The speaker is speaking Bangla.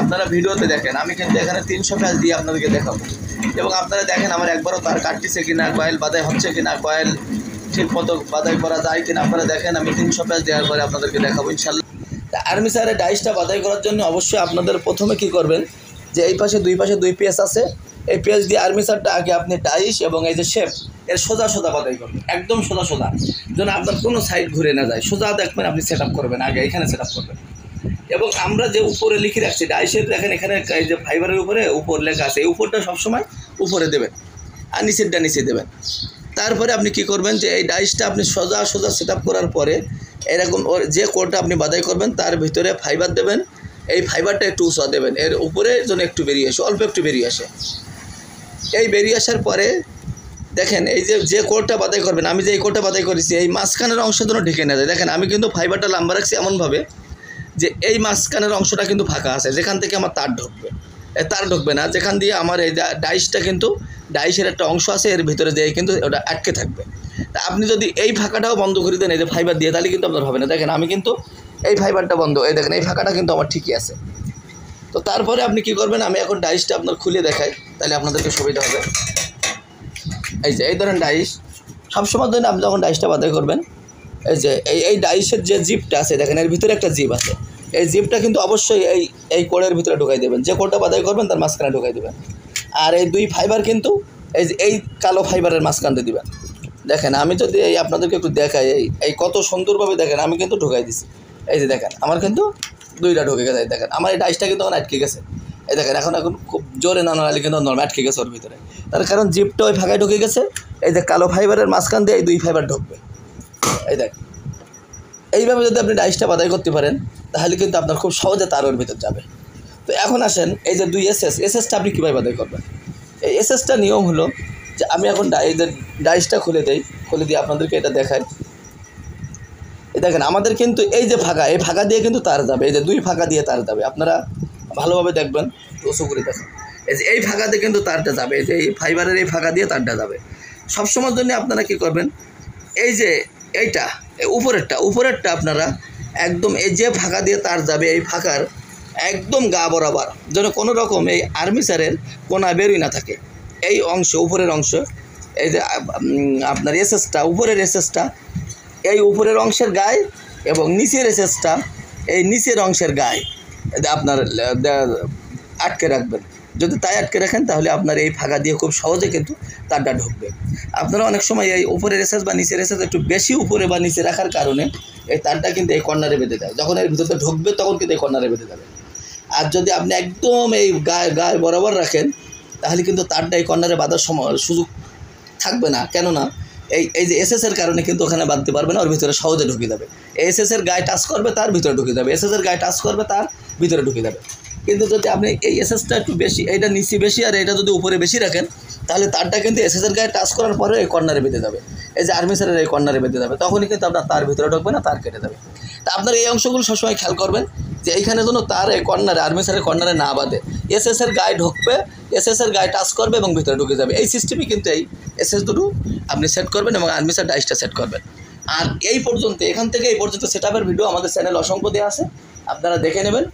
আপনারা ভিডিওতে দেখেন, আমি কিন্তু এখানে 300 প্যাচ দিয়ে আপনাদেরকে দেখাবো। এবং আপনারা দেখেন আমার একবারও তার কাটতেছে কিনা, কয়েল বাদাই হচ্ছে কিনা, কয়েল ঠিক মতো বাদাই করা যায় কিনা আপনারা দেখেন। আমি 300 প্যাচ দেওয়ার পরে আপনাদেরকে দেখাবো ইনশাল্লাহ। আর্মেচারের ডাইসটা বাদাই করার জন্য অবশ্যই আপনাদের প্রথমে কি করবেন, যে এই পাশে দুই পাশে 2 পিস আছে, এই পিস দিয়ে আর্মেচারটা আগে আপনি ডাইস এবং এই যে শেপ এর সোজা সোজা বাদাই করবেন, একদম সোজা সোজা, যেন আপনার কোনো সাইড ঘুরে না যায়। সোজা দেখবেন আপনি সেট আপ করবেন, আগে এখানে সেট আপ করবেন। এবং আমরা যে উপরে লিখে রাখছি ডাইসের, দেখেন এখানে এই যে ফাইবারের উপরে উপর লেখা আছে, এই উপরটা সবসময় উপরে দেবেন আর নিচেরটা নিচে দেবেন। তারপরে আপনি কি করবেন, যে এই ডাইসটা আপনি সোজা সোজা সেট আপ করার পরে এরকম যে কোডটা আপনি বাদাই করবেন তার ভিতরে ফাইবার দেবেন। এই ফাইবারটা একটু উঁচা দেবেন, এর উপরে যেন একটু বেরিয়ে আসে, অল্প একটু বেরিয়ে আসে। এই বেরিয়ে আসার পরে দেখেন এই যে কোডটা বাদাই করবেন, আমি যে এই কোডটা বাদাই করেছি এই মাঝখানের অংশ যেন ঢেকে না যায়। দেখেন আমি কিন্তু ফাইবারটা লম্বা রাখছি এমনভাবে যে এই মাঝখানের অংশটা কিন্তু ফাঁকা আছে, যেখান থেকে আমার তার ঢুকবে, তার ঢুকবে না, যেখান দিয়ে আমার এই ডাইসটা কিন্তু ডাইসের একটা অংশ আছে, এর ভিতরে দিয়ে কিন্তু ওটা আটকে থাকবে। তা আপনি যদি এই ফাঁকাটাও বন্ধ করে দেন এই যে ফাইবার দিয়ে, তাহলে কিন্তু আপনার হবে না। দেখেন আমি কিন্তু এই ফাইবারটা বন্ধ, এই দেখেন এই ফাঁকাটা কিন্তু আমার ঠিকই আছে। তো তারপরে আপনি কি করবেন, আমি এখন ডাইসটা আপনার খুলে দেখাই, তাহলে আপনাদেরকে সুবিধা হবে। এই যে এই ধরেন ডাইস, সবসময় ধরেন আপনি যখন ডাইসটা বাদাই করবেন, এই যে এই ডাইসের যে জিপটা আছে দেখেন, এর ভিতরে একটা জিপ আছে, এই জিপটা কিন্তু অবশ্যই এই কোডের ভিতরে ঢুকাই দেবেন, যে কোডটা বাদাই করবেন তার মাঝখানে ঢুকাই দেবেন। আর এই 2 ফাইবার কিন্তু এই কালো ফাইবারের মাঝখানে দিবেন। দেখেন আমি যদি আপনাদেরকে একটু দেখাই, এই কত সুন্দরভাবে দেখেন আমি কিন্তু ঢুকাই দিছি। এই যে দেখেন আমার কিন্তু 2টা ঢুকে গেছে। দেখেন আমার এই ডাইসটা কিন্তু এখন আটকে গেছে। এই দেখেন এখন খুব জোরে না নাড়ালে কিন্তু নরমাল আটকে গেছে ওর ভিতরে, তার কারণ জিপটা ওই ফাঁকায় ঢুকে গেছে। এই যে কালো ফাইবারের মাঝখান দিয়ে এই 2 ফাইবার ঢুকবে। এই দেখেন এইভাবে যদি আপনি ডাইসটা বাদাই করতে পারেন তাহলে কিন্তু আপনার খুব সহজে তার ওর ভিতর যাবে। তো এখন আসেন এই যে 2 এসএসটা আপনি কীভাবে বাদাই করবেন। এই এসএসটা নিয়ম হলো যে আমি এখন ডাইসটা খুলে দিয়ে আপনাদেরকে এটা দেখাই। এই দেখেন আমাদের কিন্তু এই যে ফাঁকা, এই ফাঁকা দিয়ে কিন্তু তার যাবে, এই যে 2 ফাঁকা দিয়ে তার যাবে। আপনারা ভালোভাবে দেখবেন, উঁচু করে দেখেন, এই ফাঁকাতে কিন্তু তারটা যাবে, এই যে এই ফাইবারের এই ফাঁকা দিয়ে তারটা যাবে। সবসময়ের জন্য আপনারা কী করবেন, এই যে এইটা উপরেরটা আপনারা একদম এই যে ফাঁকা দিয়ে তার যাবে এই ফাঁকার একদম গা বরাবর, যেন কোনো রকম এই আর্মেচারের কোনা বেরোই না থাকে। এই অংশ উপরের অংশ, এই যে আপনার এসএসটা উপরের এসএসটা এই উপরের অংশের গায়ে এবং নিচের এসএসটা এই নিচের অংশের গায়ে আপনার আটকে রাখবেন। যদি তাই আটকে রাখেন তাহলে আপনার এই ফাঁকা দিয়ে খুব সহজে কিন্তু তারটা ঢুকবে। আপনারা অনেক সময় এই উপরের এসএস বা নিচের এসএস একটু বেশি উপরে বা নিচে রাখার কারণে এই তারটা কিন্তু এই কর্নারে বেঁধে যায়, যখন এর ভিতরে ঢুকবে তখন কিন্তু এই কর্নারে বেঁধে যাবে। আর যদি আপনি একদম এই গায়ে বরাবর রাখেন তাহলে কিন্তু তারটা এই কর্নারে বাঁধার সুযোগ থাকবে না, কেননা এই যে এসএসের কারণে কিন্তু ওখানে বাঁধতে পারবে না, ওর ভিতরে সহজে ঢুকে যাবে। এসএসের গায়ে টাচ করবে তার ভিতরে ঢুকে যাবে, এসএসের গায়ে টাচ করবে তার ভিতরে ঢুকে যাবে। কিন্তু যদি আপনি এই এসএসটা একটু বেশি, এইটা নিচে বেশি আর এটা যদি উপরে বেশি রাখেন তাহলে তারটা কিন্তু এসএসের গায়ে টাচ করার পরে এই কর্নারে বেঁধে যাবে, এই যে আর্মেচারের এই কর্নারে বেঁধে যাবে, তখনই কিন্তু আপনার তার ভিতরে ঢুকবে না, তার কেটে যাবে। তা আপনার এই অংশগুলো সবসময় খেয়াল করবেন যে এইখানে যেন তার এই কর্নারে আর্মেচারের কর্নারে না বাঁধে, এসএসের গায়ে ঢুকবে, এসএসের গায়ে টাচ করবে এবং ভিতরে ঢুকে যাবে। এই সিস্টেমই কিন্তু এই এসএস দুটো আপনি সেট করবেন এবং আর্মেচার ডাইসটা সেট করবেন। আর এই পর্যন্ত, এখান থেকে এই পর্যন্ত সেট আপের ভিডিও আমাদের চ্যানেল অসংখ্য দেওয়া আছে, আপনারা দেখে নেবেন।